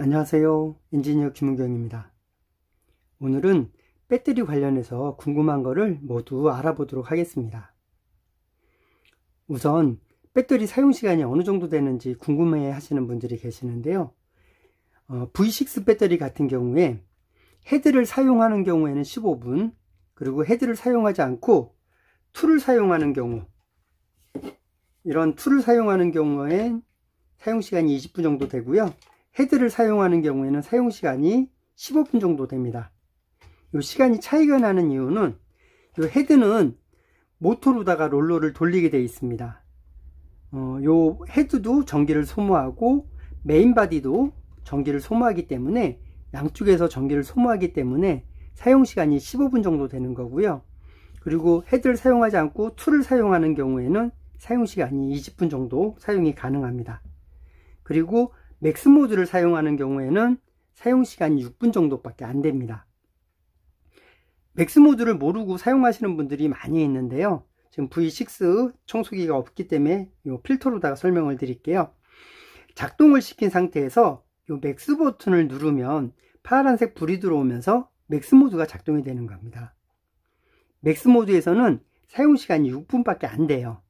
안녕하세요. 엔지니어 김은경입니다. 오늘은 배터리 관련해서 궁금한 거를 모두 알아보도록 하겠습니다. 우선 배터리 사용시간이 어느 정도 되는지 궁금해 하시는 분들이 계시는데요. V6 배터리 같은 경우에 헤드를 사용하는 경우에는 15분, 그리고 헤드를 사용하지 않고 툴을 사용하는 경우, 이런 툴을 사용하는 경우엔 사용시간이 20분 정도 되고요. 헤드를 사용하는 경우에는 사용시간이 15분 정도 됩니다. 이 시간이 차이가 나는 이유는 이 헤드는 모터로다가 롤러를 돌리게 되어 있습니다. 요 헤드도 전기를 소모하고 메인 바디도 전기를 소모하기 때문에 양쪽에서 전기를 소모하기 때문에 사용시간이 15분 정도 되는 거고요. 그리고 헤드를 사용하지 않고 툴을 사용하는 경우에는 사용시간이 20분 정도 사용이 가능합니다. 그리고 맥스 모드를 사용하는 경우에는 사용시간이 6분 정도밖에 안 됩니다. 맥스 모드를 모르고 사용하시는 분들이 많이 있는데요. 지금 V6 청소기가 없기 때문에 이 필터로다가 설명을 드릴게요. 작동을 시킨 상태에서 이 맥스 버튼을 누르면 파란색 불이 들어오면서 맥스 모드가 작동이 되는 겁니다. 맥스 모드에서는 사용시간이 6분밖에 안 돼요.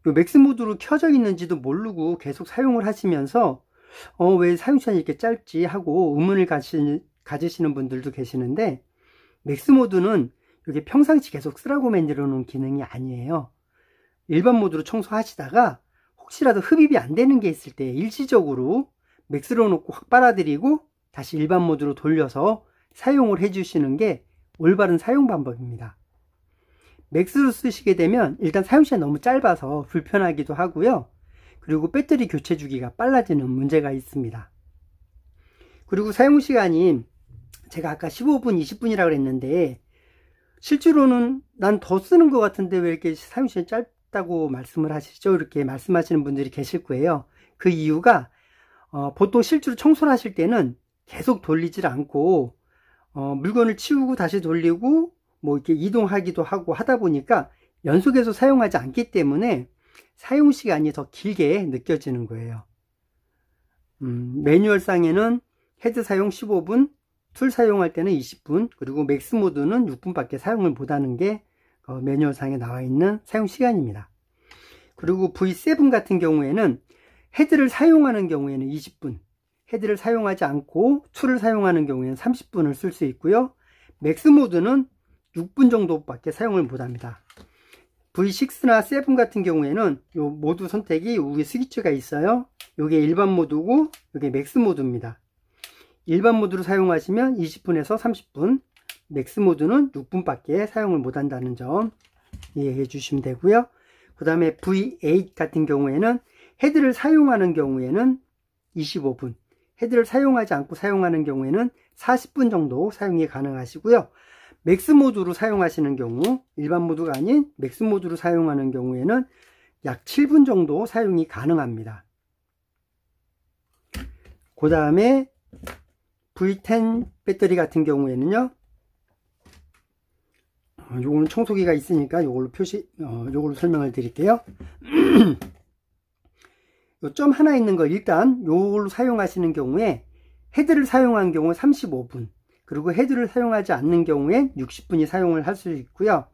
이 맥스 모드로 켜져 있는지도 모르고 계속 사용을 하시면서 왜 사용시간이 이렇게 짧지 하고 의문을 가지시는 분들도 계시는데, 맥스 모드는 이게 평상시 계속 쓰라고 만들어 놓은 기능이 아니에요. 일반 모드로 청소하시다가 혹시라도 흡입이 안 되는 게 있을 때 일시적으로 맥스로 놓고 확 빨아들이고 다시 일반 모드로 돌려서 사용을 해주시는 게 올바른 사용 방법입니다. 맥스로 쓰시게 되면 일단 사용시간이 너무 짧아서 불편하기도 하고요. 그리고 배터리 교체 주기가 빨라지는 문제가 있습니다. 그리고 사용시간이 제가 아까 15분, 20분이라고 그랬는데 실제로는 난 더 쓰는 것 같은데 왜 이렇게 사용시간이 짧다고 말씀을 하시죠? 이렇게 말씀하시는 분들이 계실 거예요. 그 이유가 보통 실제로 청소를 하실 때는 계속 돌리질 않고 물건을 치우고 다시 돌리고 뭐 이렇게 이동하기도 하고 하다 보니까 연속해서 사용하지 않기 때문에 사용시간이 더 길게 느껴지는 거예요. 매뉴얼상에는 헤드 사용 15분, 툴 사용할 때는 20분, 그리고 맥스 모드는 6분밖에 사용을 못하는 게 매뉴얼상에 나와 있는 사용시간입니다. 그리고 V7 같은 경우에는 헤드를 사용하는 경우에는 20분, 헤드를 사용하지 않고 툴을 사용하는 경우에는 30분을 쓸 수 있고요. 맥스 모드는 6분 정도밖에 사용을 못합니다. V6나 7 같은 경우에는 이 모드 선택이 위에 스위치가 있어요. 이게 일반 모드고 이게 맥스 모드입니다. 일반 모드로 사용하시면 20분에서 30분, 맥스 모드는 6분밖에 사용을 못한다는 점 이해해 주시면 되고요. 그 다음에 V8 같은 경우에는 헤드를 사용하는 경우에는 25분, 헤드를 사용하지 않고 사용하는 경우에는 40분 정도 사용이 가능하시고요. 맥스 모드로 사용하시는 경우, 일반 모드가 아닌 맥스 모드로 사용하는 경우에는 약 7분 정도 사용이 가능합니다. 그 다음에 V10 배터리 같은 경우에는요, 요거는 청소기가 있으니까 요걸로 설명을 드릴게요. 요 점 하나 있는 거 일단 요걸로 사용하시는 경우에 헤드를 사용한 경우 35분, 그리고 헤드를 사용하지 않는 경우에 60분이 사용을 할 수 있고요.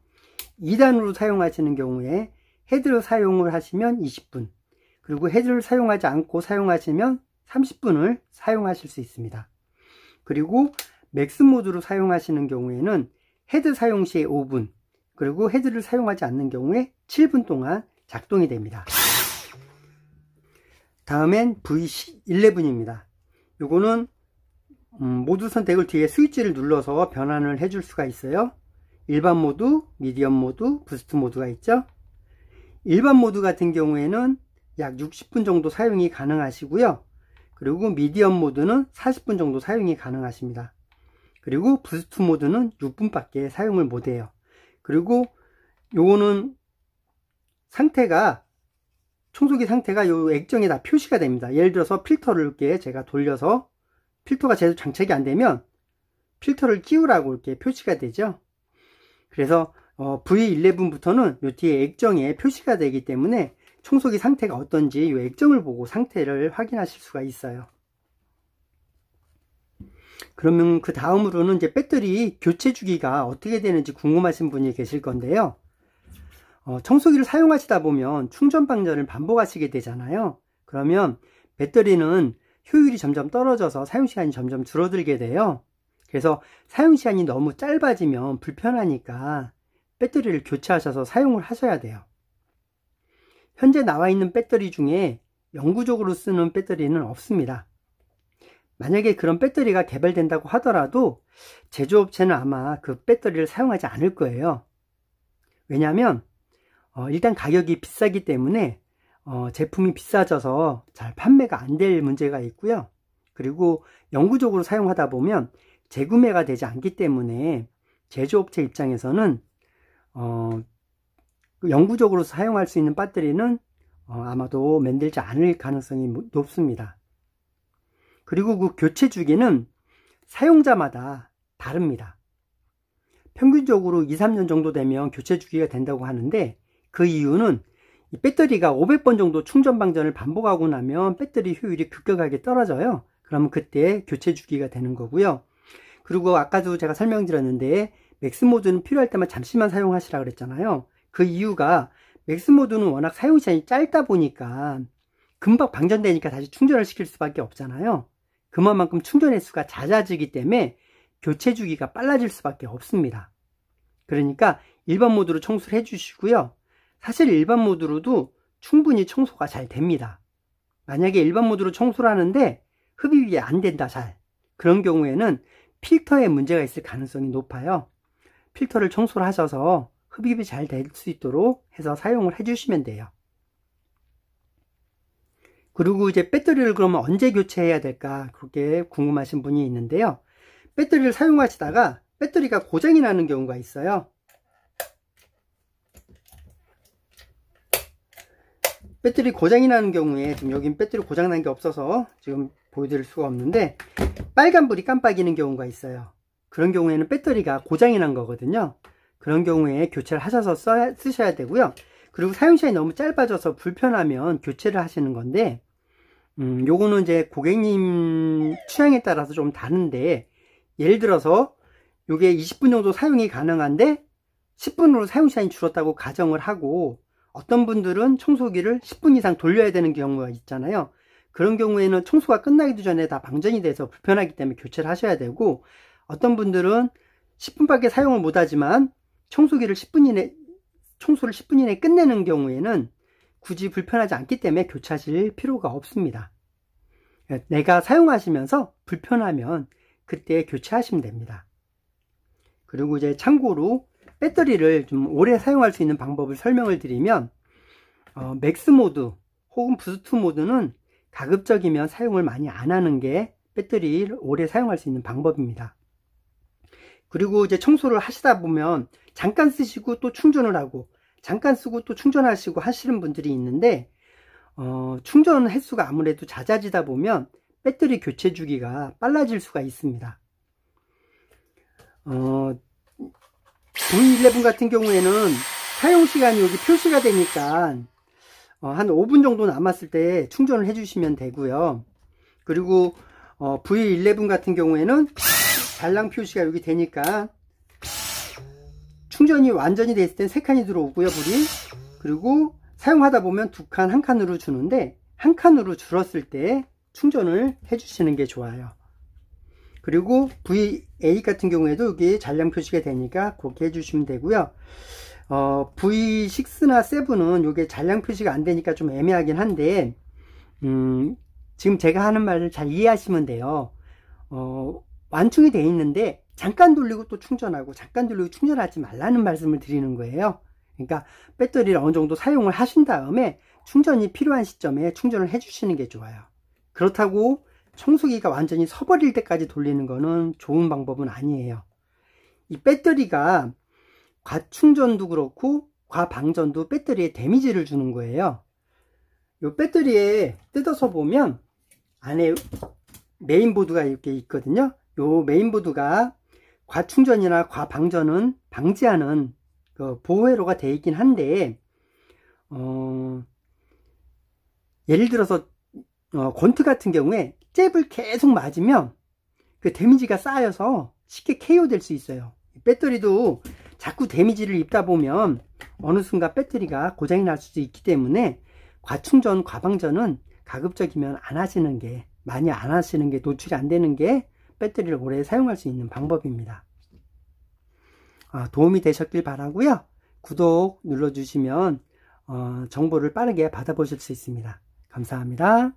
2단으로 사용하시는 경우에 헤드를 사용을 하시면 20분, 그리고 헤드를 사용하지 않고 사용하시면 30분을 사용하실 수 있습니다. 그리고 맥스 모드로 사용하시는 경우에는 헤드 사용 시에 5분, 그리고 헤드를 사용하지 않는 경우에 7분 동안 작동이 됩니다. 다음엔 V11입니다. 요거는 모드 선택을 뒤에 스위치를 눌러서 변환을 해줄 수가 있어요. 일반 모드, 미디엄 모드, 부스트 모드가 있죠. 일반 모드 같은 경우에는 약 60분 정도 사용이 가능하시고요. 그리고 미디엄 모드는 40분 정도 사용이 가능하십니다. 그리고 부스트 모드는 6분밖에 사용을 못해요. 그리고 요거는 상태가, 청소기 상태가 요 액정에 다 표시가 됩니다. 예를 들어서 필터를 이렇게 제가 돌려서 필터가 제대로 장착이 안 되면 필터를 끼우라고 이렇게 표시가 되죠. 그래서 V11부터는 요 뒤에 액정에 표시가 되기 때문에 청소기 상태가 어떤지 이 액정을 보고 상태를 확인하실 수가 있어요. 그러면 그 다음으로는 이제 배터리 교체 주기가 어떻게 되는지 궁금하신 분이 계실 건데요. 청소기를 사용하시다 보면 충전 방전을 반복하시게 되잖아요. 그러면 배터리는 효율이 점점 떨어져서 사용시간이 점점 줄어들게 돼요. 그래서 사용시간이 너무 짧아지면 불편하니까 배터리를 교체하셔서 사용을 하셔야 돼요. 현재 나와 있는 배터리 중에 영구적으로 쓰는 배터리는 없습니다. 만약에 그런 배터리가 개발된다고 하더라도 제조업체는 아마 그 배터리를 사용하지 않을 거예요. 왜냐하면 일단 가격이 비싸기 때문에 제품이 비싸져서 잘 판매가 안 될 문제가 있고요. 그리고 영구적으로 사용하다 보면 재구매가 되지 않기 때문에 제조업체 입장에서는 영구적으로 사용할 수 있는 배터리는 아마도 만들지 않을 가능성이 높습니다. 그리고 그 교체 주기는 사용자마다 다릅니다. 평균적으로 2-3년 정도 되면 교체 주기가 된다고 하는데, 그 이유는 이 배터리가 500번 정도 충전 방전을 반복하고 나면 배터리 효율이 급격하게 떨어져요. 그러면 그때 교체 주기가 되는 거고요. 그리고 아까도 제가 설명드렸는데 맥스 모드는 필요할 때만 잠시만 사용하시라 그랬잖아요. 그 이유가 맥스 모드는 워낙 사용시간이 짧다 보니까 금방 방전되니까 다시 충전을 시킬 수밖에 없잖아요. 그만큼 충전 횟수가 잦아지기 때문에 교체 주기가 빨라질 수밖에 없습니다. 그러니까 일반 모드로 청소를 해주시고요. 사실 일반 모드로도 충분히 청소가 잘 됩니다. 만약에 일반 모드로 청소를 하는데 흡입이 안 된다, 잘. 그런 경우에는 필터에 문제가 있을 가능성이 높아요. 필터를 청소를 하셔서 흡입이 잘 될 수 있도록 해서 사용을 해주시면 돼요. 그리고 이제 배터리를 그러면 언제 교체해야 될까, 그렇게 궁금하신 분이 있는데요. 배터리를 사용하시다가 배터리가 고장이 나는 경우가 있어요. 배터리 고장이 나는 경우에, 지금 여긴 배터리 고장 난 게 없어서 지금 보여드릴 수가 없는데, 빨간불이 깜빡이는 경우가 있어요. 그런 경우에는 배터리가 고장이 난 거거든요. 그런 경우에 교체를 하셔서 쓰셔야 되고요. 그리고 사용시간이 너무 짧아져서 불편하면 교체를 하시는 건데, 요거는 이제 고객님 취향에 따라서 좀 다른데, 예를 들어서 요게 20분 정도 사용이 가능한데 10분으로 사용시간이 줄었다고 가정을 하고, 어떤 분들은 청소기를 10분 이상 돌려야 되는 경우가 있잖아요. 그런 경우에는 청소가 끝나기도 전에 다 방전이 돼서 불편하기 때문에 교체를 하셔야 되고, 어떤 분들은 10분밖에 사용을 못하지만 청소를 10분 이내에 끝내는 경우에는 굳이 불편하지 않기 때문에 교체하실 필요가 없습니다. 내가 사용하시면서 불편하면 그때 교체하시면 됩니다. 그리고 이제 참고로 배터리를 좀 오래 사용할 수 있는 방법을 설명을 드리면, 맥스 모드 혹은 부스트 모드는 가급적이면 사용을 많이 안 하는 게 배터리를 오래 사용할 수 있는 방법입니다. 그리고 이제 청소를 하시다 보면 잠깐 쓰시고 또 충전을 하고, 잠깐 쓰고 또 충전하시고 하시는 분들이 있는데, 충전 횟수가 아무래도 잦아지다 보면 배터리 교체 주기가 빨라질 수가 있습니다. V11 같은 경우에는 사용시간이 여기 표시가 되니까 한 5분 정도 남았을 때 충전을 해주시면 되고요. 그리고 V11 같은 경우에는 잔량 표시가 여기 되니까 충전이 완전히 됐을 땐 3칸이 들어오고요, 불이. 그리고 사용하다 보면 2칸, 1칸으로 주는데, 1칸으로 줄었을 때 충전을 해주시는 게 좋아요. 그리고 V8 같은 경우에도 여기 잔량 표시가 되니까 그렇게 해주시면 되고요. V6나 7은 이게 잔량 표시가 안 되니까 좀 애매하긴 한데, 지금 제가 하는 말을 잘 이해하시면 돼요. 완충이 되어 있는데 잠깐 돌리고 또 충전하고, 잠깐 돌리고 충전하지 말라는 말씀을 드리는 거예요. 그러니까 배터리를 어느 정도 사용을 하신 다음에 충전이 필요한 시점에 충전을 해주시는 게 좋아요. 그렇다고 청소기가 완전히 서버릴 때까지 돌리는 거는 좋은 방법은 아니에요. 이 배터리가 과충전도 그렇고 과방전도 배터리에 데미지를 주는 거예요. 이 배터리에 뜯어서 보면 안에 메인보드가 이렇게 있거든요. 이 메인보드가 과충전이나 과방전은 방지하는 그 보호회로가 되어 있긴 한데, 예를 들어서 권트 같은 경우에 잽을 계속 맞으면 그 데미지가 쌓여서 쉽게 KO 될 수 있어요. 배터리도 자꾸 데미지를 입다 보면 어느 순간 배터리가 고장이 날 수도 있기 때문에 과충전, 과방전은 가급적이면 안 하시는 게, 많이 안 하시는 게, 노출이 안 되는 게 배터리를 오래 사용할 수 있는 방법입니다. 도움이 되셨길 바라고요. 구독 눌러주시면 정보를 빠르게 받아보실 수 있습니다. 감사합니다.